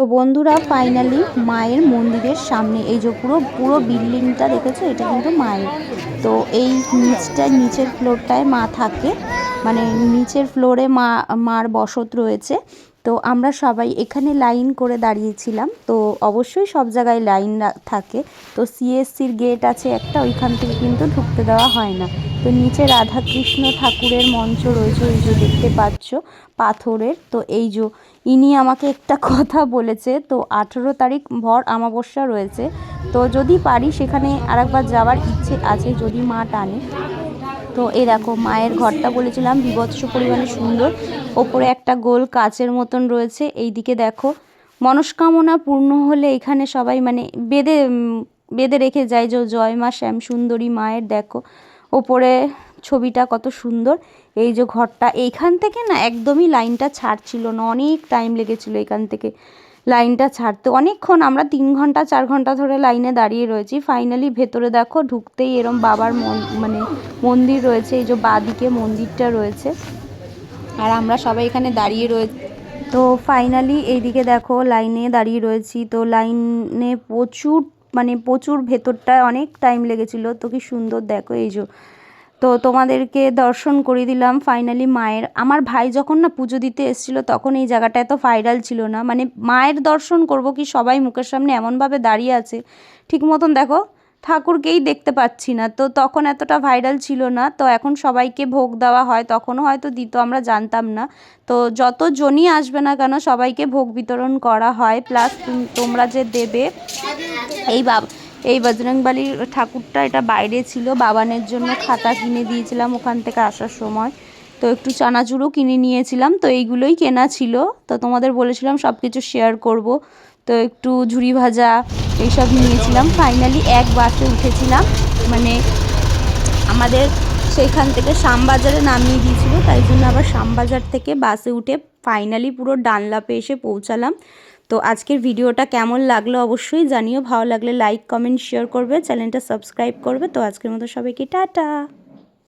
তো বন্ধুরা ফাইনালি মায়ের মন্দিরের সামনে এই যে পুরো পুরো বিল্ডিংটা দেখেছো, এটা কিন্তু মায়ের। তো এই নিচের ফ্লোরটায় মা থাকে, মানে নিচের ফ্লোরে মার বসত রয়েছে। তো আমরা সবাই এখানে লাইন করে দাঁড়িয়েছিলাম। তো অবশ্যই সব জায়গায় লাইন থাকে। তো সিএসসির গেট আছে একটা, ওইখান থেকে কিন্তু ঢুকতে দেওয়া হয় না। তো নিচে রাধাকৃষ্ণ ঠাকুরের মঞ্চ রয়েছে, এই যে দেখতে পাচ্ছ পাথরের। তো এই যে ইনি আমাকে একটা কথা বলেছে, তো 18 তারিখ ভর অমাবস্যা রয়েছে। তো যদি পারি সেখানে আরেকবার যাওয়ার ইচ্ছে আছে, যদি মা টানে। তো এই দেখো মায়ের ঘরটা বলেছিলাম বীভৎস পরিমাণে সুন্দর। ওপরে একটা গোল কাচের মতন রয়েছে। এই দিকে দেখো মনস্কামনা পূর্ণ হলে এখানে সবাই মানে বেঁধে রেখে যায় যে জয় মা শ্যাম সুন্দরী মায়ের। দেখো ওপরে ছবিটা কত সুন্দর। এই যে ঘরটা, এইখান থেকে না একদমই লাইনটা ছাড়ছিল না, অনেক টাইম লেগেছিল এখান থেকে লাইনটা ছাড়তে। অনেকক্ষণ আমরা 3 ঘন্টা 4 ঘন্টা ধরে লাইনে দাঁড়িয়ে রয়েছি। ফাইনালি ভেতরে দেখো ঢুকতেই এরম বাবার মানে মন্দির রয়েছে, এই যে বাঁদিকে মন্দিরটা রয়েছে, আর আমরা সবাই এখানে দাঁড়িয়ে রয়েছি। তো ফাইনালি এইদিকে দেখো লাইনে দাঁড়িয়ে রয়েছি। তো লাইনে প্রচুর ভেতরটায় অনেক টাইম লেগেছিল। তো কি সুন্দর দেখো এই যে। তো তোমাদেরকে দর্শন করিয়ে দিলাম ফাইনালি মায়ের। আমার ভাই যখন না পুজো দিতে এসেছিলো তখন এই জায়গাটা এত ভাইরাল ছিল না, মানে মায়ের দর্শন করব কি সবাই মুখের সামনে এমনভাবে দাঁড়িয়ে আছে, ঠিক মতন দেখো ঠাকুরকেই দেখতে পাচ্ছি না। তো তখন এতটা ভাইরাল ছিল না। তো এখন সবাইকে ভোগ দেওয়া হয়, তখনও হয়তো দিত, আমরা জানতাম না। তো যতজনই আসবে না কেন সবাইকে ভোগ বিতরণ করা হয়। প্লাস তোমরা যে দেবে এই বজরংবলী ঠাকুরটা এটা বাইরে ছিল, বাবানের জন্য খাতা কিনে দিয়েছিলাম ওখান থেকে আসার সময়। তো একটু চানাচুরও কিনে নিয়েছিলাম। তো এইগুলোই কেনা ছিল। তো তোমাদের বলেছিলাম সব কিছু শেয়ার করব। তো একটু ঝুরি ভাজা এইসব নিয়েছিলাম। ফাইনালি এক বাসে উঠেছিলাম, মানে আমাদের সেখান থেকে শ্যামবাজারে নামিয়ে দিয়েছিল, তাই জন্য আবার শ্যামবাজার থেকে বাসে উঠে ফাইনালি পুরো ডানলাপে এসে পৌঁছালাম। তো আজকের ভিডিওটা কেমন লাগলো অবশ্যই জানিও। ভালো লাগলে লাইক কমেন্ট শেয়ার করবে, চ্যানেলটা সাবস্ক্রাইব করবে। তো আজকের মতো সবাইকে টাটা।